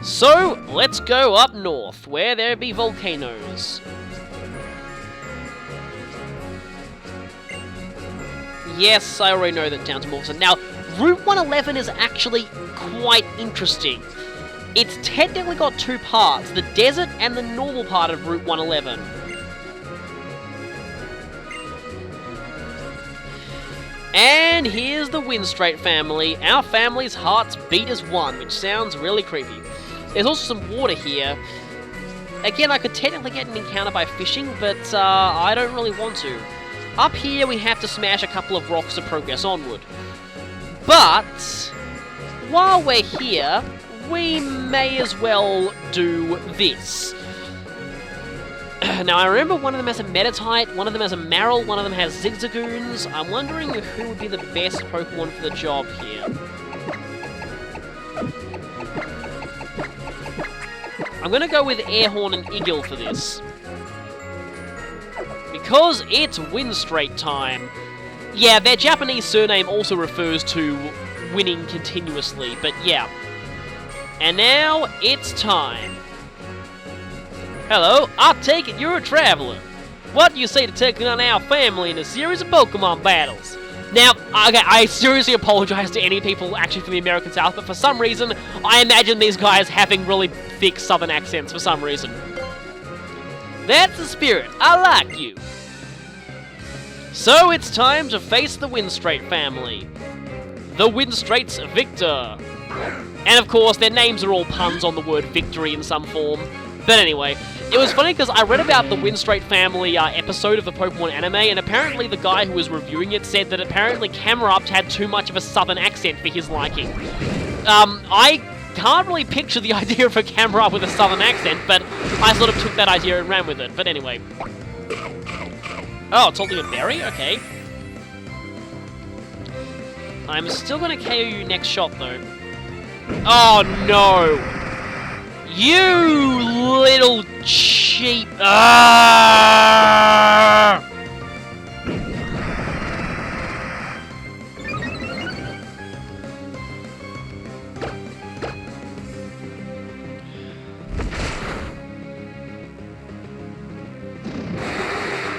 So, let's go up north, where there be volcanoes. Yes, I already know that down to Morrison. Now, Route 111 is actually quite interesting. It's technically got two parts, the desert and the normal part of Route 111. And here's the Winstrate family. Our family's hearts beat as one, which sounds really creepy. There's also some water here. Again, I could technically get an encounter by fishing, but I don't really want to. Up here, we have to smash a couple of rocks to progress onward. But while we're here, we may as well do this. Now, I remember one of them has a Metatite, one of them has a Marill, one of them has Zigzagoons. I'm wondering who would be the best Pokemon for the job here. I'm gonna go with Airhorn and Eagle for this. Because it's Winstrate time. Yeah, their Japanese surname also refers to winning continuously, but yeah. And now, it's time. Hello, I take it you're a traveler. What do you say to taking on our family in a series of Pokemon battles? Now, okay, I seriously apologize to any people actually from the American South, but for some reason, I imagine these guys having really thick southern accents for some reason. That's the spirit. I like you. So it's time to face the Winstrate family. The Winstrates Victor. And of course, their names are all puns on the word victory in some form. But anyway, it was funny because I read about the Winstrate family episode of the Pokemon anime, and apparently the guy who was reviewing it said that apparently Camerupt had too much of a southern accent for his liking. I can't really picture the idea of a Camerupt with a southern accent, but I sort of took that idea and ran with it. But anyway. Oh, it's holding a berry? Okay. I'm still going to KO you next shot, though. Oh, no! You little cheap... Ah!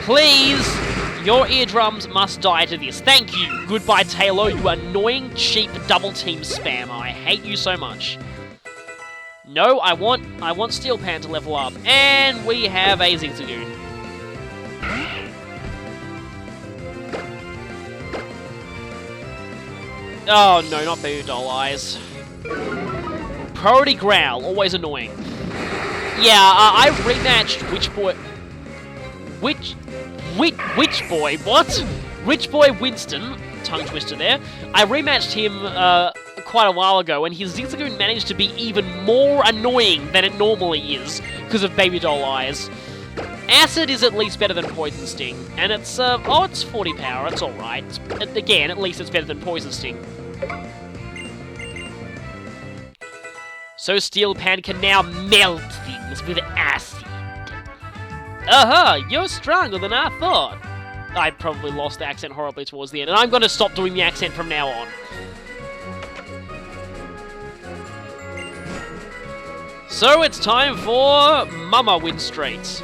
Please, your eardrums must die to this. Thank you. Goodbye, Taylor, you annoying, cheap, double-team spam. I hate you so much. No, I want Steel Pan to level up. And we have a Zigzagoon. Oh, no, not Baby Doll Eyes. Priority Growl, always annoying. Yeah, I rematched Witch Boy... Witch Boy, what? Rich Boy Winston, tongue twister there. I rematched him quite a while ago, and his Zigzagoon managed to be even more annoying than it normally is because of Baby Doll Eyes. Acid is at least better than Poison Sting, and it's it's 40 power, it's alright. Again, at least it's better than Poison Sting. So Steel Pan can now melt things with acid. You're stronger than I thought. I probably lost the accent horribly towards the end, and I'm going to stop doing the accent from now on. So it's time for Mama Winstrates.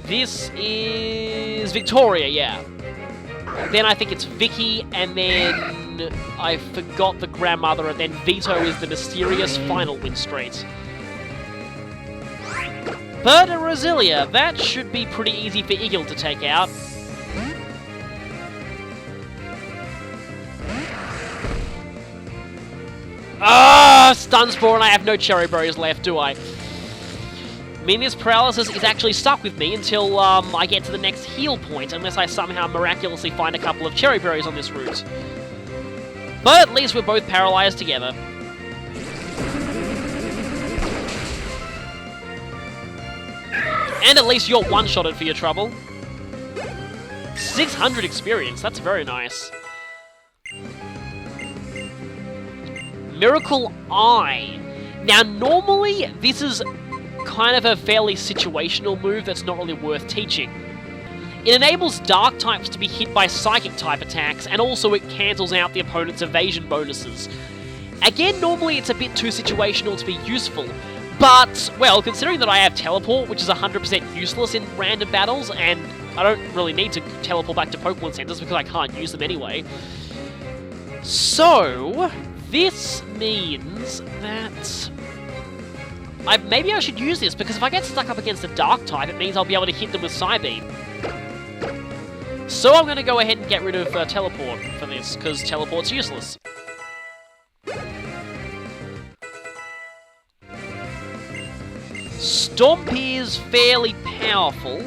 This is Victoria, yeah. Then I think it's Vicky, and then I forgot the grandmother, and then Vito is the mysterious final Winstrate. But Roselia, that should be pretty easy for Eagle to take out. Stun Spore, and I have no Cherry Berries left, do I? Minius Paralysis is actually stuck with me until I get to the next heal point, unless I somehow miraculously find a couple of Cherry Berries on this route. But at least we're both paralyzed together. And at least you're one-shotted for your trouble. 600 experience, that's very nice. Miracle Eye. Now, normally, this is kind of a fairly situational move that's not really worth teaching. It enables dark types to be hit by psychic type attacks, and also it cancels out the opponent's evasion bonuses. Again, normally it's a bit too situational to be useful, but, well, considering that I have teleport, which is 100% useless in random battles, and I don't really need to teleport back to Pokemon Centers because I can't use them anyway. So, this means that maybe I should use this, because if I get stuck up against a dark type, it means I'll be able to hit them with Psybeam. So I'm going to go ahead and get rid of teleport for this, because teleport's useless. Stomp is fairly powerful.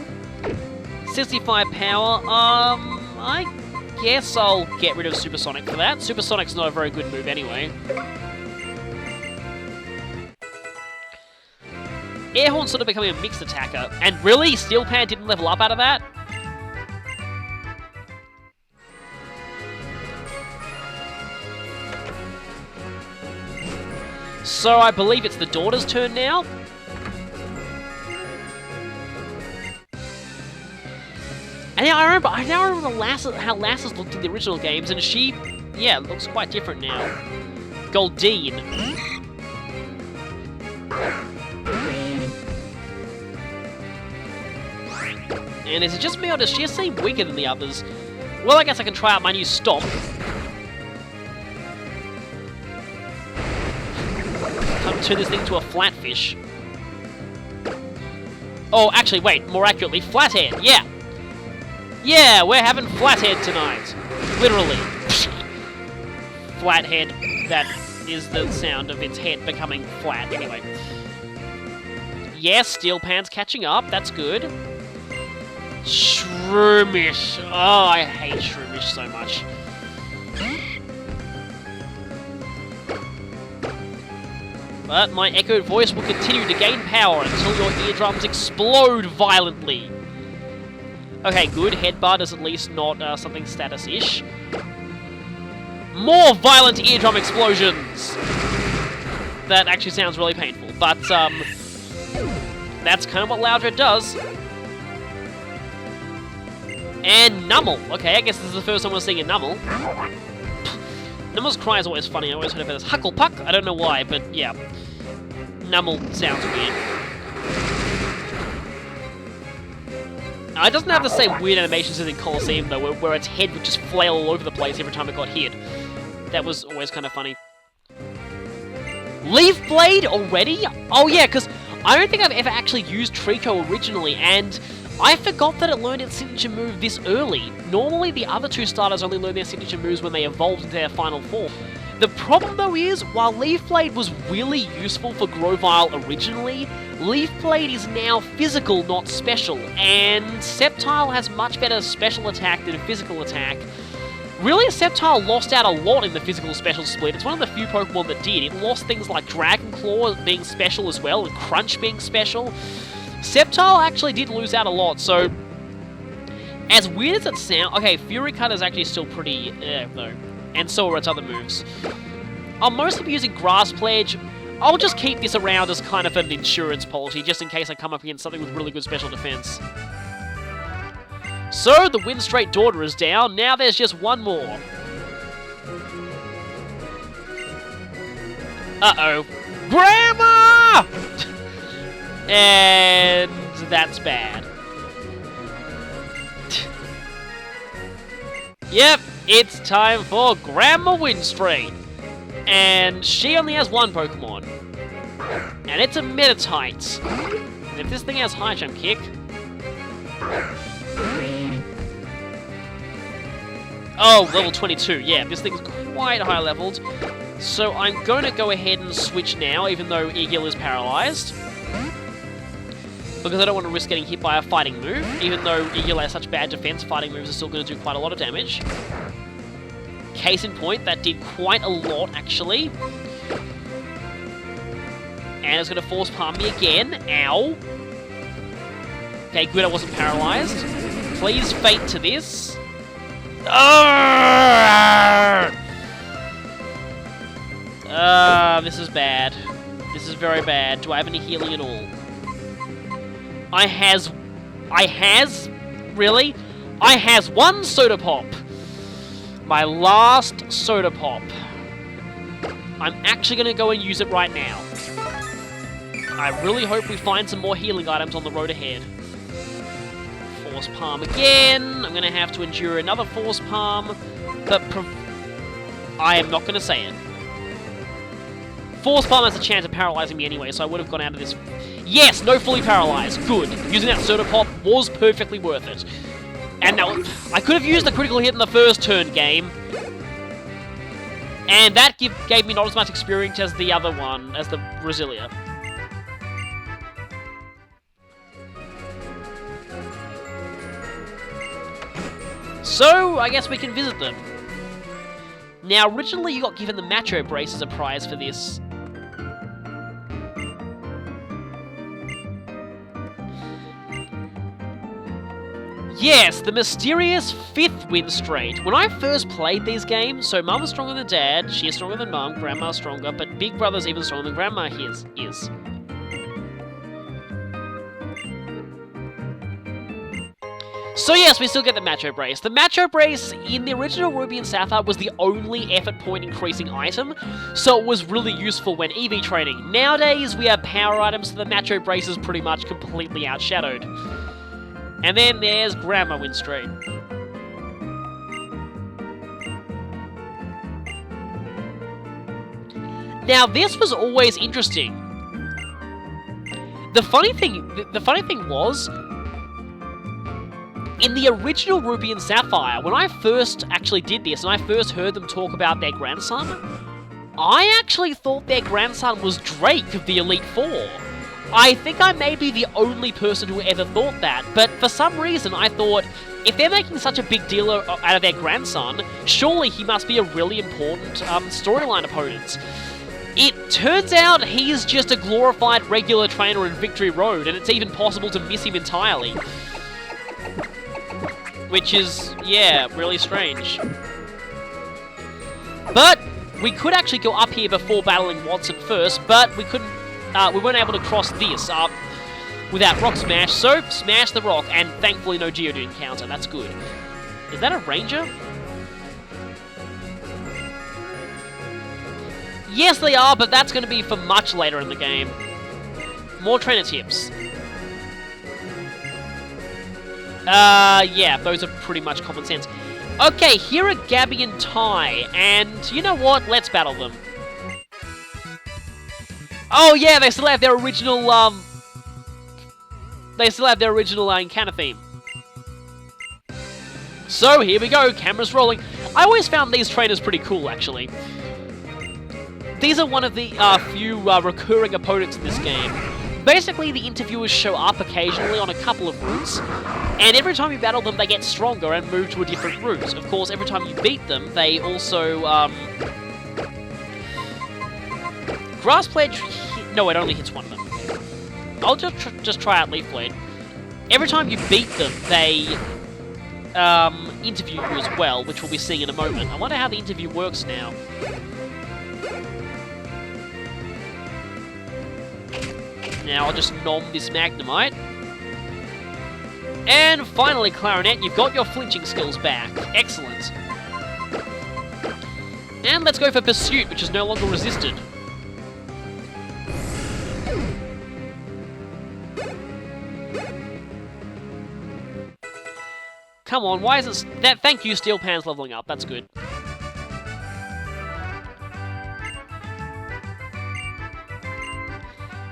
65 power, I guess I'll get rid of Supersonic for that. Supersonic's not a very good move anyway. Air Horn's sort of becoming a mixed attacker. And really? Steel Pan didn't level up out of that? So I believe it's the daughter's turn now. And now I now remember how Lasses looked in the original games, and she, yeah, looks quite different now. Goldeen. And is it just me, or does she seem weaker than the others? Well, I guess I can try out my new Stomp. Time to turn this thing into a Flatfish. Oh, actually, wait, more accurately, Flathead, yeah! Yeah, we're having Flathead tonight. Literally. Flathead, that is the sound of its head becoming flat, anyway. Yes, Steel Pan's catching up, that's good. Shroomish. Oh, I hate Shroomish so much. But my echoed voice will continue to gain power until your eardrums explode violently. Okay, good. Headbutt is at least not something status-ish. More violent eardrum explosions! That actually sounds really painful, but that's kind of what Loudred does. And Nummel. Okay, I guess this is the first time we're seeing a Nummel. Nummel's cry is always funny. I always heard of it as Hucklepuck. I don't know why, but yeah. Nummel sounds weird. It doesn't have the same weird animations as in Colosseum, though, where its head would just flail all over the place every time it got hit. That was always kind of funny. Leaf Blade already? Oh yeah, because I don't think I've ever actually used Trico originally, and I forgot that it learned its signature move this early. Normally, the other two starters only learn their signature moves when they evolved into their final form. The problem, though, is, while Leaf Blade was really useful for Grovyle originally, Leaf Blade is now physical, not special, and Sceptile has much better special attack than physical attack. Really, Sceptile lost out a lot in the physical special split. It's one of the few Pokemon that did. It lost things like Dragon Claw being special as well, and Crunch being special. Sceptile actually did lose out a lot, so as weird as it sounds... Okay, Fury Cut is actually still pretty... though. And so are its other moves. I'll mostly be using Grass Pledge. I'll just keep this around as kind of an insurance policy, just in case I come up against something with really good special defense. So, the Winstrate daughter is down. Now there's just one more. Uh-oh. Grandma! And that's bad. Yep, it's time for Grandma Winstrate. And she only has one Pokemon. And it's a Metatite. And if this thing has High Jump Kick... Oh, level 22. Yeah, this thing's quite high leveled. So I'm going to go ahead and switch now, even though Eagle is paralyzed. Because I don't want to risk getting hit by a fighting move. Even though Eagle has such bad defense, fighting moves are still going to do quite a lot of damage. Case in point, that did quite a lot, actually. And it's going to Force Palm me again. Ow. Okay, good, I wasn't paralyzed. Please fate to this. This is bad. This is very bad. Do I have any healing at all? I has? Really? I has one soda pop. My last soda pop. I'm actually going to go and use it right now. I really hope we find some more healing items on the road ahead. Force Palm again. I'm going to have to endure another Force Palm. But I am not going to say it. Force Palm has a chance of paralyzing me anyway, so I would have gone out of this. Yes, no fully paralyzed. Good. Using that soda pop was perfectly worth it. And now, I could have used the critical hit in the first turn game. And that gave me not as much experience as the other one, as the Brasilia. So, I guess we can visit them. Now, originally you got given the Macho Brace as a prize for this. Yes, the mysterious 5th Winstrate. When I first played these games, so Mum was stronger than Dad, she is stronger than Mum, Grandma's stronger, but Big Brother's even stronger than Grandma is. So yes, we still get the Macho Brace. The Macho Brace in the original Ruby and Sapphire was the only effort point increasing item, so it was really useful when EV training. Nowadays, we have power items, so the Macho Brace is pretty much completely outshadowed. And then there's Grandma Winstrate. Now, this was always interesting. The funny thing was, in the original Ruby and Sapphire, when I first actually did this, and I first heard them talk about their grandson, I actually thought their grandson was Drake of the Elite Four. I think I may be the only person who ever thought that, but for some reason I thought, if they're making such a big deal out of their grandson, surely he must be a really important storyline opponent. It turns out he's just a glorified regular trainer in Victory Road, and it's even possible to miss him entirely. Which is, yeah, really strange. But we could actually go up here before battling Watson first, but we couldn't. We weren't able to cross this without Rock Smash, so smash the rock, and thankfully no Geodude encounter. That's good. Is that a Ranger? Yes, they are, but that's going to be for much later in the game. More trainer tips. Yeah, those are pretty much common sense. Okay, here are Gabby and Ty, and you know what? Let's battle them. Oh yeah, they still have their original, encounter theme. So, here we go, camera's rolling. I always found these trainers pretty cool, actually. These are one of the few recurring opponents in this game. Basically, the interviewers show up occasionally on a couple of routes, and every time you battle them, they get stronger and move to a different route. Of course, every time you beat them, they also, Grass Pledge... No, it only hits one of them. I'll just try out Leaf Blade. Every time you beat them, they interview you as well, which we'll be seeing in a moment. I wonder how the interview works now. Now I'll just nom this Magnemite. And finally, Clarinet, you've got your flinching skills back. Excellent. And let's go for Pursuit, which is no longer resisted. Come on, why is it... That, thank you, Steel Pan's leveling up. That's good.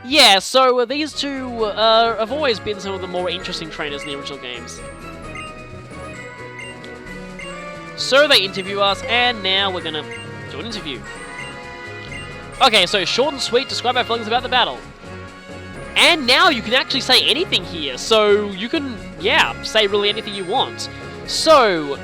Yeah, so these two have always been some of the more interesting trainers in the original games. So they interview us, and now we're gonna do an interview. Okay, so short and sweet, describe our feelings about the battle. And now you can actually say anything here, so you can, yeah, say really anything you want. So,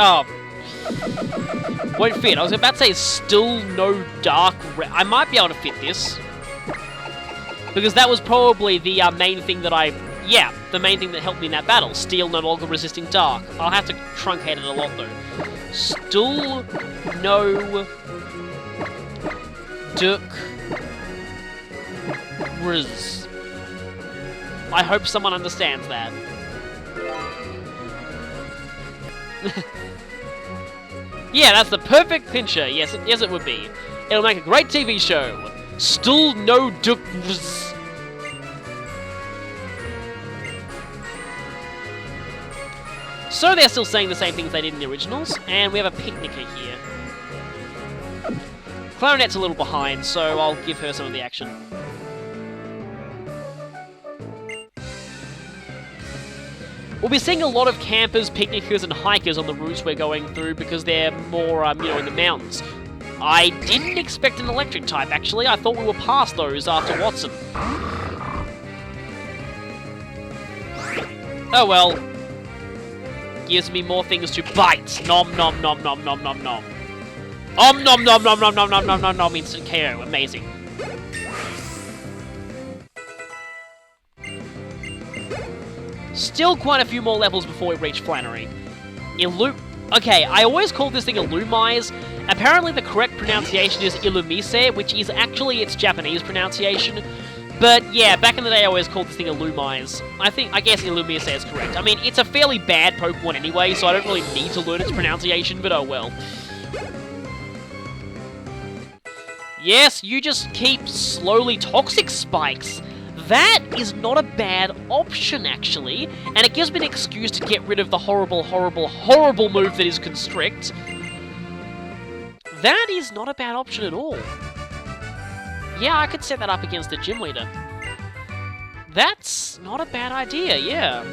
Oh. Won't fit. I was about to say still no dark red. I might be able to fit this. Because that was probably the main thing that the main thing that helped me in that battle. Steel no longer resisting dark. I'll have to truncate it a lot, though. Still no... Duck... Riz. I hope someone understands that. Yeah, that's the perfect clincher. Yes, it would be. It'll make a great TV show. Still no duck. So they're still saying the same things they did in the originals, and we have a picnicker here. Clarinet's a little behind, so I'll give her some of the action. We'll be seeing a lot of campers, picnickers, and hikers on the routes we're going through because they're more, in the mountains. I didn't expect an electric type, actually. I thought we were past those after Watson. Oh well. Gives me more things to bite. Nom nom nom nom nom nom nom. Nom nom nom nom nom nom nom nom nom nom. Instant KO. Amazing. Still quite a few more levels before we reach Flannery. Okay, I always called this thing Illumise. Apparently the correct pronunciation is Illumise, which is actually its Japanese pronunciation. But yeah, back in the day I always called this thing Illumise. I guess Illumise is correct. I mean, it's a fairly bad Pokemon anyway, so I don't really need to learn its pronunciation, but oh well. Yes, you just keep slowly toxic spikes. That is not a bad option, actually, and it gives me an excuse to get rid of the horrible, horrible, horrible move that is Constrict. That is not a bad option at all. Yeah, I could set that up against the gym leader. That's not a bad idea, yeah.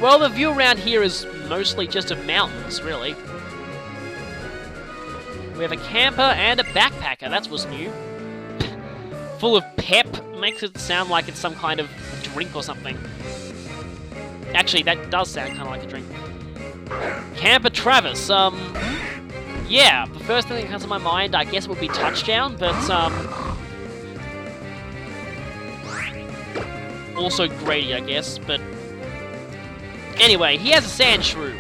Well, the view around here is mostly just of mountains, really. We have a camper and a backpacker, that's what's new. Full of pep, makes it sound like it's some kind of drink or something. Actually, that does sound kind of like a drink. Camper Travis, yeah, the first thing that comes to my mind, I guess it would be Touchdown, but, also Grady, I guess, but... Anyway, he has a Sand Shrew.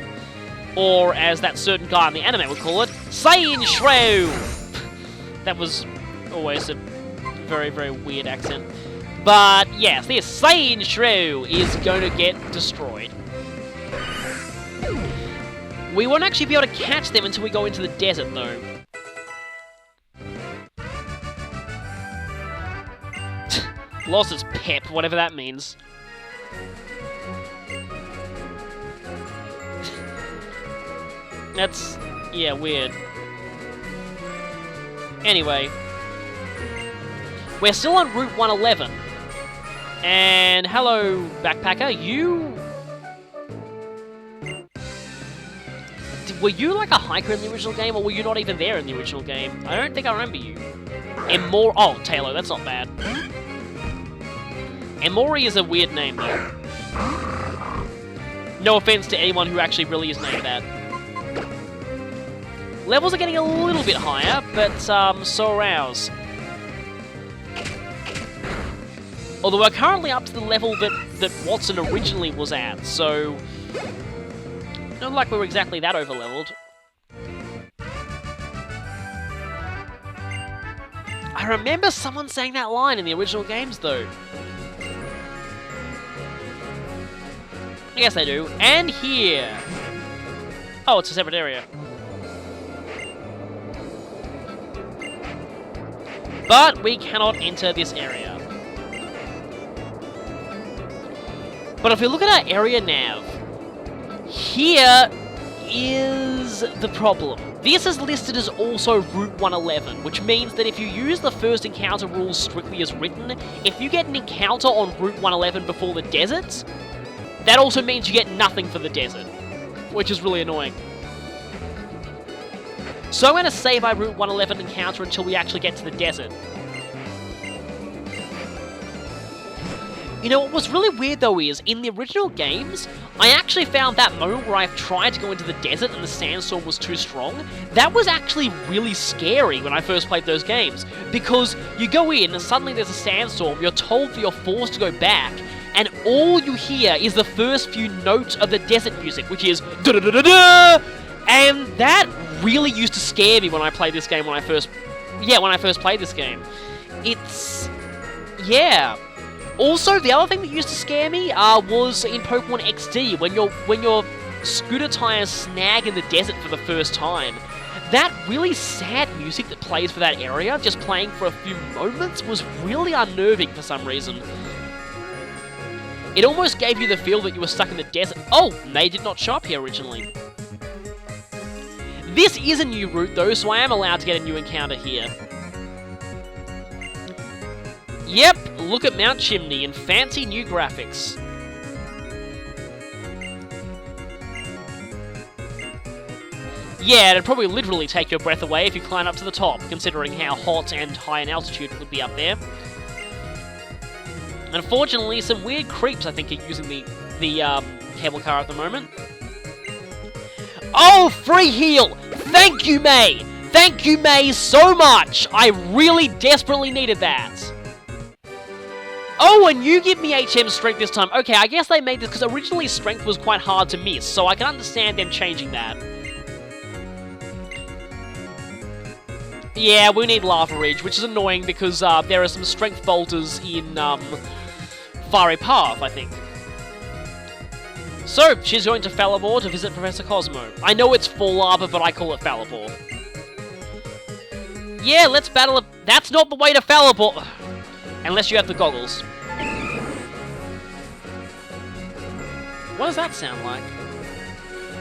Or, as that certain guy in the anime would call it, Saiyan Shrew! That was always a very, very weird accent. But, yes, this Saiyan Shrew is going to get destroyed. We won't actually be able to catch them until we go into the desert, though. Lost its pep, whatever that means. That's, yeah, weird. Anyway. We're still on Route 111. And hello, Backpacker, were you like a hiker in the original game, or were you not even there in the original game? I don't think I remember you. Oh, Taylor, that's not bad. Emori is a weird name, though. No offense to anyone who actually really is named that. Levels are getting a little bit higher, but so are ours. Although we're currently up to the level that Watson originally was at, so... Not like we were exactly that over-leveled. I remember someone saying that line in the original games, though. I guess they do. And here! Oh, it's a separate area. But we cannot enter this area. But if we look at our area nav, here is the problem. This is listed as also Route 111, which means that if you use the first encounter rules strictly as written, if you get an encounter on Route 111 before the desert, that also means you get nothing for the desert, which is really annoying. So I'm going to save our Route 111 encounter until we actually get to the desert. You know, what was really weird though is, in the original games, I actually found that moment where I tried to go into the desert and the sandstorm was too strong. That was actually really scary when I first played those games, because you go in and suddenly there's a sandstorm, you're told that you're forced to go back, and all you hear is the first few notes of the desert music, which is da-da-da-da-da! And that really used to scare me when I played this game when I first played this game. Yeah. Also, the other thing that used to scare me was in Pokemon XD, when your scooter tires snag in the desert for the first time. That really sad music that plays for that area, just playing for a few moments, was really unnerving for some reason. It almost gave you the feel that you were stuck in the desert. Oh, they did not show up here originally. This is a new route though, so I am allowed to get a new encounter here. Yep, look at Mount Chimney and fancy new graphics. Yeah, it'd probably literally take your breath away if you climb up to the top, considering how hot and high in altitude it would be up there. Unfortunately, some weird creeps, I think, are using the cable car at the moment. Oh, free heal! Thank you, May! Thank you, May, so much! I really desperately needed that. Oh, and you give me HM strength this time. Okay, I guess they made this because originally strength was quite hard to miss, so I can understand them changing that. Yeah, we need Lava Ridge, which is annoying because there are some strength boulders in Fiery Path, I think. So, she's going to Falabor to visit Professor Cosmo. I know it's full lava, but I call it Falabor. Yeah, let's battle it. That's not the way to Falabor. Unless you have the goggles. What does that sound like?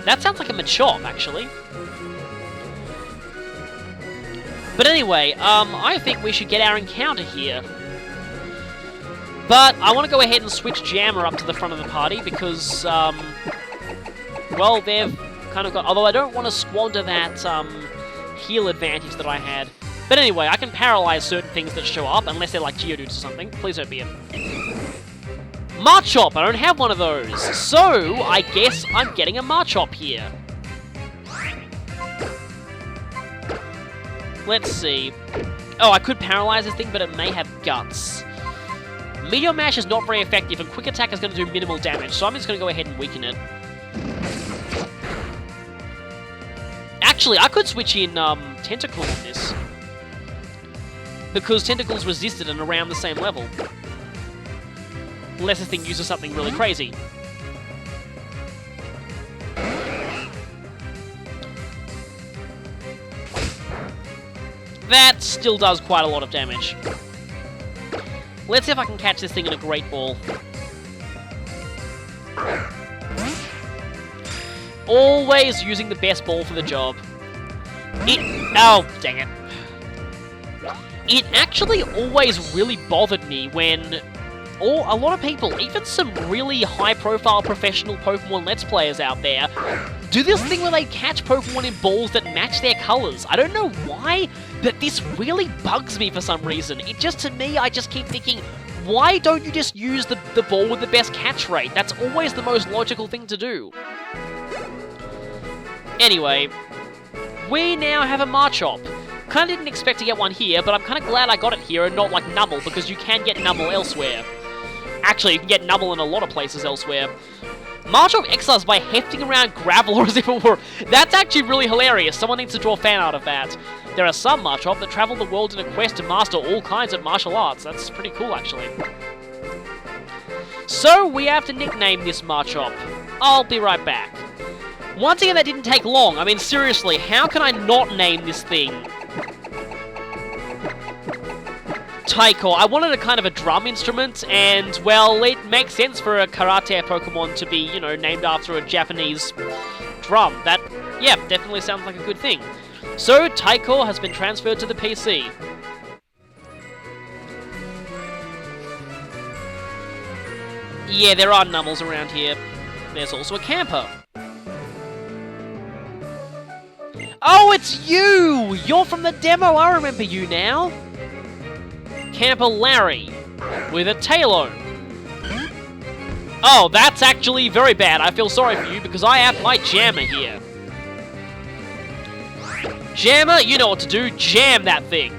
That sounds like a Machop, actually. But anyway, I think we should get our encounter here. But I want to go ahead and switch Jammer up to the front of the party because, well, they've kind of got... Although I don't want to squander that heal advantage that I had. But anyway, I can paralyze certain things that show up, unless they're like Geodudes or something. Please don't be it. Machop! I don't have one of those. So, I guess I'm getting a Machop here. Let's see. Oh, I could paralyze this thing, but it may have guts. Meteor Mash is not very effective, and Quick Attack is going to do minimal damage, so I'm just going to go ahead and weaken it. Actually, I could switch in Tentacle on this. Because Tentacle's resisted and around the same level. Unless this thing uses something really crazy. That still does quite a lot of damage. Let's see if I can catch this thing in a Great Ball. Always using the best ball for the job. Oh, dang it. It actually always really bothered me when a lot of people, even some really high-profile professional Pokemon Let's Players out there, do this thing where they catch Pokemon in balls that match their colors. I don't know why, but this really bugs me for some reason. It just, to me, I just keep thinking, why don't you just use the ball with the best catch rate? That's always the most logical thing to do. Anyway, we now have a Machop. Kinda didn't expect to get one here, but I'm kinda glad I got it here and not like Numble, because you can get Numble elsewhere. Actually, you can get Numble in a lot of places elsewhere. Machop exiles by hefting around gravel as if it were... That's actually really hilarious. Someone needs to draw fan art of that. There are some Machop that travel the world in a quest to master all kinds of martial arts. That's pretty cool, actually. So, we have to nickname this Machop. I'll be right back. Once again, that didn't take long. I mean, seriously, how can I not name this thing? Taiko. I wanted a kind of a drum instrument, and, well, it makes sense for a karate Pokemon to be, you know, named after a Japanese drum. That, yeah, definitely sounds like a good thing. So, Taiko has been transferred to the PC. Yeah, there are Numbles around here. There's also a Camper. Oh, it's you! You're from the demo, I remember you now. Camper Larry, with a Taillow. Oh, that's actually very bad. I feel sorry for you because I have my jammer here. Jammer, you know what to do. Jam that thing.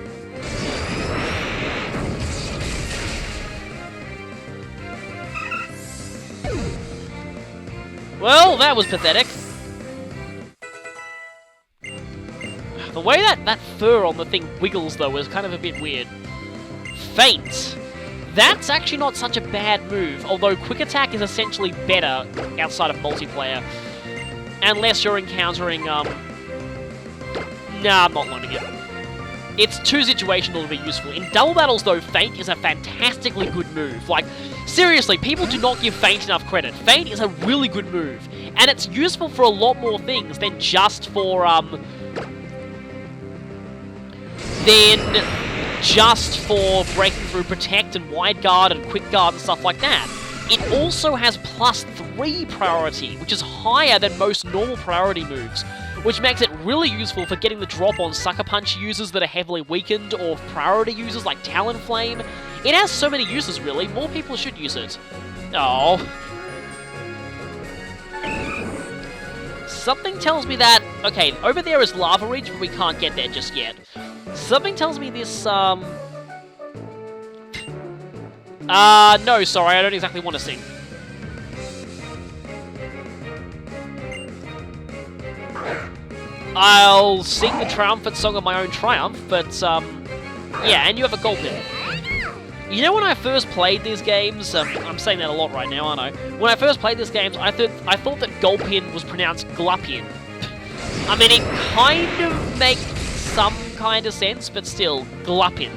Well, that was pathetic. The way that fur on the thing wiggles, though, is kind of a bit weird. Feint. That's actually not such a bad move, although Quick Attack is essentially better outside of multiplayer. Unless you're encountering, Nah, I'm not learning it. It's too situational to be useful. In double battles, though, Feint is a fantastically good move. Like, seriously, people do not give Feint enough credit. Feint is a really good move, and it's useful for a lot more things than just for, breaking through Protect and Wide Guard and Quick Guard and stuff like that. It also has +3 priority, which is higher than most normal priority moves, which makes it really useful for getting the drop on Sucker Punch users that are heavily weakened, or priority users like Talonflame. It has so many uses, really. More people should use it. Oh. Something tells me that... Okay, over there is Lava Ridge, but we can't get there just yet. Something tells me this, no, sorry, I don't exactly want to sing. I'll sing the triumphant song of my own triumph, but, yeah, and you have a Gulpin. You know, when I first played these games, I'm saying that a lot right now, aren't I? When I first played these games, I thought that Gulpin was pronounced Glupin. I mean, it kind of makes some kind of sense, but still, Glupin.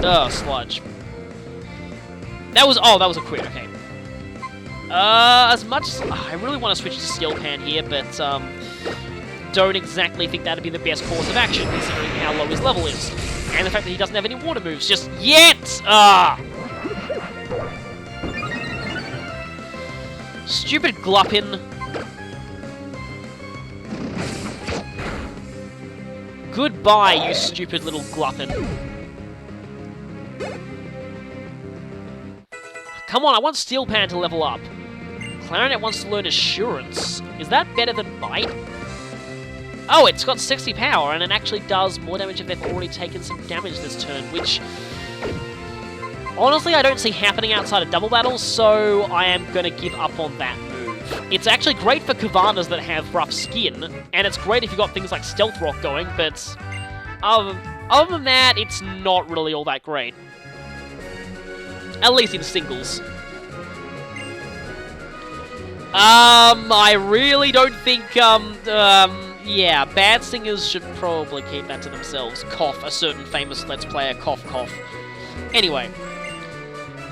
Oh, sludge. That was a crit, okay. As much as... I really want to switch to Steel Pan here, but, don't exactly think that'd be the best course of action, considering how low his level is. And the fact that he doesn't have any water moves just yet! Stupid Glupin. Goodbye, you stupid little Glupin. Come on, I want Steel Pan to level up. Clarinet wants to learn Assurance. Is that better than Bite? Oh, it's got 60 power, and it actually does more damage if they've already taken some damage this turn, which... honestly, I don't see happening outside of double battles, so I am going to give up on that move. It's actually great for Kavanas that have rough skin, and it's great if you've got things like Stealth Rock going, but... other than that, it's not really all that great. At least in singles. I really don't think, yeah, bad singers should probably keep that to themselves. Cough, a certain famous Let's Player, cough, cough. Anyway.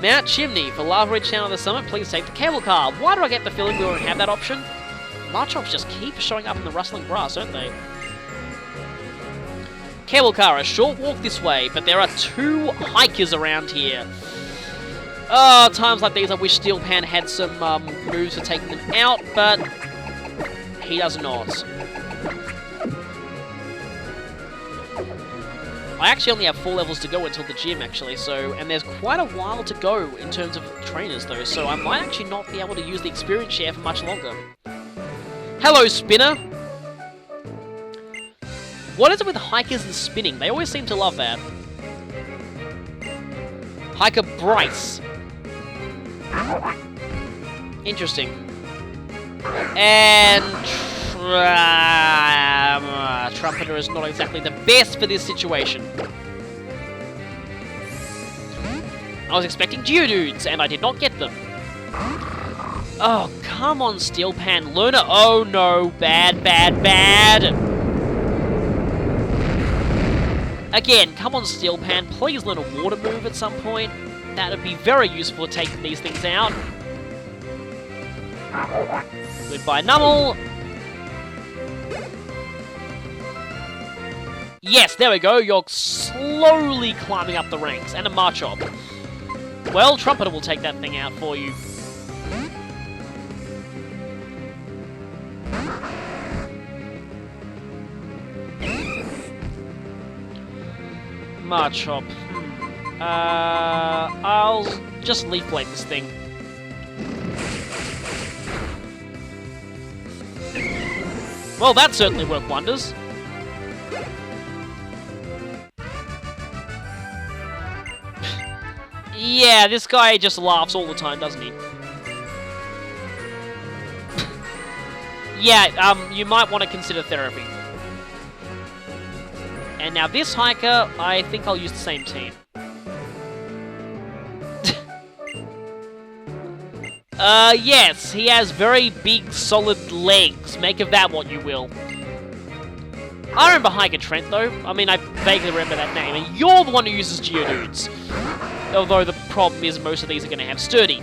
Mount Chimney. For Lava Ridge Town of the Summit, please take the cable car. Why do I get the feeling we already have that option? Marchops just keep showing up in the rustling grass, don't they? Cable car, a short walk this way, but there are 2 hikers around here. Oh, times like these I wish Steel Pan had some moves for taking them out, but he does not. I actually only have 4 levels to go until the gym, actually, so... and there's quite a while to go in terms of trainers, though, so I might actually not be able to use the experience share for much longer. Hello, Spinner! What is it with hikers and spinning? They always seem to love that. Hiker Bryce. Interesting. And... Trumpeter is not exactly the best for this situation. I was expecting Geodudes, and I did not get them. Oh, come on, Steel Pan. Learner. Oh no, bad, bad, bad. Again, come on, Steel Pan. Please learn a water move at some point. That would be very useful for taking these things out. Goodbye, Numel. Yes, there we go. You're slowly climbing up the ranks. And a Marchop. Well, Trumpeter will take that thing out for you. Marchop. I'll just Leaf Blade this thing. Well, that certainly worked wonders. Yeah, this guy just laughs all the time, doesn't he? Yeah, you might want to consider therapy. And now this hiker, I think I'll use the same team. Yes, he has very big, solid legs. Make of that what you will. I remember Hiker Trent, though. I mean, I vaguely remember that name. And you're the one who uses Geodudes. Although the problem is most of these are going to have Sturdy.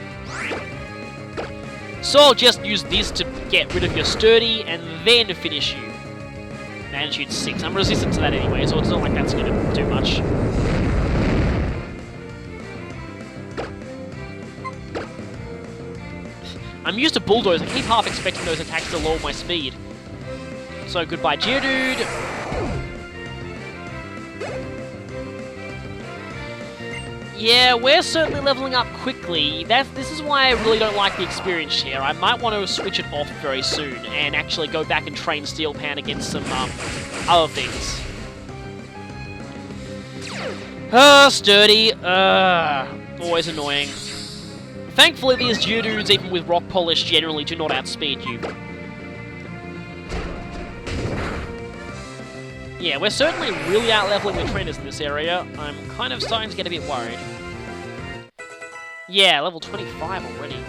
So I'll just use this to get rid of your Sturdy and then finish you. Magnitude 6. I'm resistant to that anyway, so it's not like that's going to do much. I'm used to Bulldoze. I keep half expecting those attacks to lower my speed. So goodbye, Geodude. Yeah, we're certainly leveling up quickly. This is why I really don't like the experience share. I might want to switch it off very soon and actually go back and train Steel Pan against some other things. Sturdy. Always annoying. Thankfully, these Geodudes, even with Rock Polish, generally do not outspeed you. Yeah, we're certainly really out-leveling the trainers in this area. I'm kind of starting to get a bit worried. Yeah, level 25 already.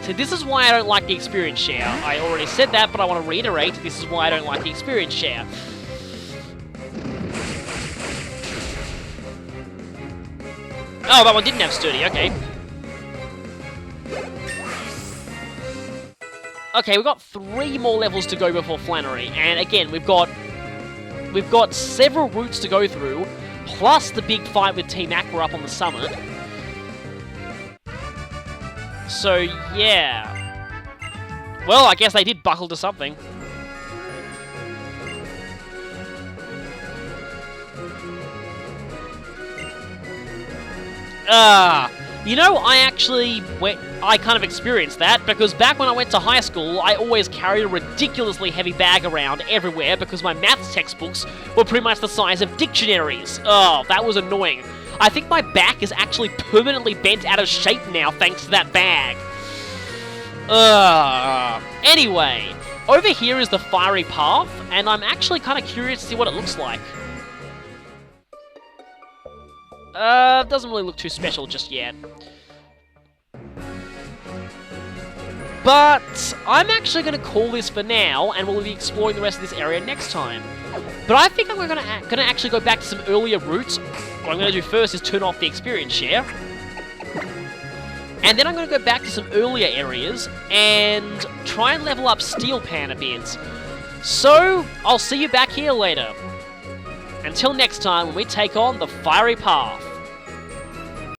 So this is why I don't like the experience share. I already said that, but I want to reiterate, this is why I don't like the experience share. Oh, that one didn't have Sturdy, okay. Okay, we've got 3 more levels to go before Flannery, and again, we've got several routes to go through, plus the big fight with Team Aqua up on the summit. So, yeah. Well, I guess they did buckle to something. You know, I kind of experienced that, because back when I went to high school, I always carried a ridiculously heavy bag around everywhere because my maths textbooks were pretty much the size of dictionaries. Oh, that was annoying. I think my back is actually permanently bent out of shape now thanks to that bag. Anyway, over here is the fiery path, and I'm actually kind of curious to see what it looks like. Doesn't really look too special just yet. But I'm actually going to call this for now, and we'll be exploring the rest of this area next time. But I think I'm going to actually go back to some earlier routes. What I'm going to do first is turn off the experience share. And then I'm going to go back to some earlier areas and try and level up Steel Pan a bit. So, I'll see you back here later. Until next time when we take on the Fiery Path.